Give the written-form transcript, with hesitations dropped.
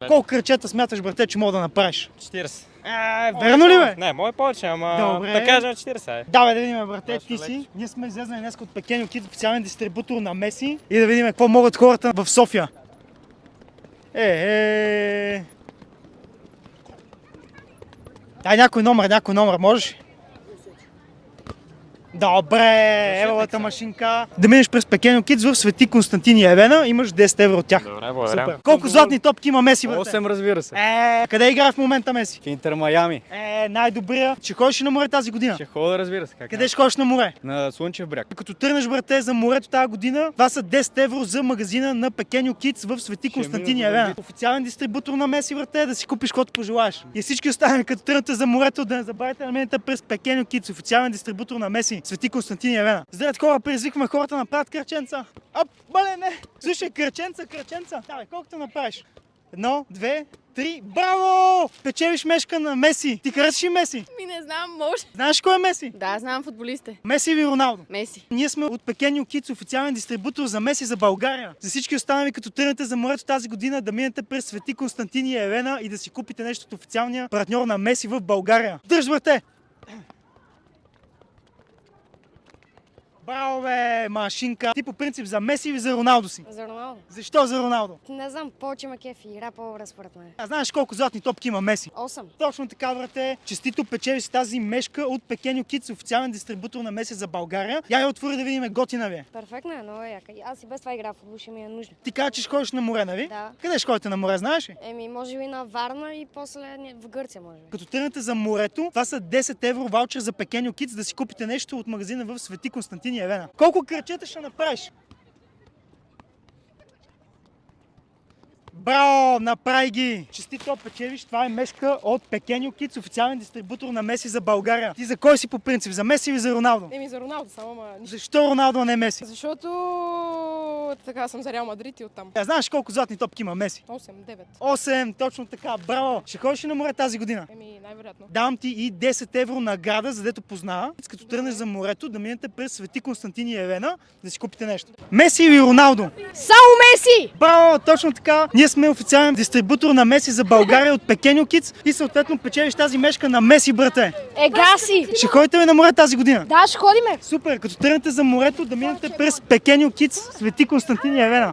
Колко кръчета смяташ, брате, че мога да направиш? 40. Верно ли, бе? Не, мое повече, ама Добре. да кажем 40. Давай да видим, брате, Доста ти си. леко. Ние сме излезнали днес от Пекеню Кит, официален дистрибутор на Меси. И да видим какво могат хората в София. Дай някой номер, можеш? Добре, евалата машинка. Да минеш през Пекеню Кидс в Свети Константин и Елена, имаш 10 евро от тях. Добре, благодаря. Супер. Колко златни топки има Меси, брате? 8, разбира се. Къде играе в момента Меси? В Интер Майами. Най-добрия. Ще ходиш ли на море тази година? Ще ходя, разбира се. Как Къде ще ходиш на море? На Слънчев бряг. Като тръгнеш, брате, за морето тази година, това са 10 евро за магазина на Пекеню Кидс в Свети Константин и мина за Елена. бандит. Официален дистрибутор на Меси, брате, да си купиш каквото пожелаеш. И всички останали, като тръгнете за морето, да не забравяйте да минете през Пекеню Кидс, официален дистрибутор на Меси, Свети Константин и Елена. Здравейте, хора, предизвикваме хората да направят кръченца. Не! Слушай, кръченца. Давай, колкото направиш. 1, 2, 3, браво! Печелиш мешка на Меси. Ти харесваш ли Меси? Не знам, може. Знаеш кой е Меси? Да, знам футболистите. Меси или Роналдо? Меси. Ние сме от Пекеню Кидс, официален дистрибутор за Меси за България. За всички останали, като тръгнете за морето тази година, да минете през Свети Константин и Елена и да си купите нещо от официалния партньор на Меси в България. Дръж, брате! Браво, бе, машинка! Ти по принцип за Меси или за Роналдо си? За Роналдо. Защо за Роналдо? Не знам, повече ма кеф и игра по-добре според мен. А знаеш колко златни топки има Меси? 8. Точно така, брате. Честито печели си тази мешка от Пекеню Кидс, официален дистрибутор на Меси за България. Я отвори да видим готина ви. Перфектно е, много яка. Аз и без това игра в футбол ще ми е нужно. Ти кажа, че ще ходиш на море, нали? Да. Къде ще ходите на море, знаеш ли? Може би на Варна и после в Гърция, може би. Като тръгнете за морето, това са 10 евро ваучер за Пекеню Кидс да си купите нещо от магазина в Свети Константин и Елена. Колко кръчета ще направиш? Браво! Направи ги! Честито печелиш, това е мешка от Пекеню Кидс, официален дистрибутор на Меси за България. Ти за кой си по принцип? За Меси или за Роналдо? За Роналдо само, ама... Защо Роналдо, а не Меси? Защото така съм за Реал Мадрид и оттам. Знаеш колко златни топки има Меси? 8, 9. 8, точно така, браво! Ще ходиш ли на море тази година? Най-вероятно. Давам ти и 10 евро награда, за дето познава. Като тръгнеш за морето, да минете през Свети Константин и Елена, да си купите нещо. Меси или Роналдо? Само Меси! Браво, точно така! Ние сме официален дистрибутор на Меси за България от Пекеню Кидс и съответно печелиш тази мешка на Меси, брате. Гаси! Ще ходите ли на море тази година? Да, ще ходиме. Супер, като тръгнете за морето, да минете през Пекеню Кидс, Свети Константин и Елена.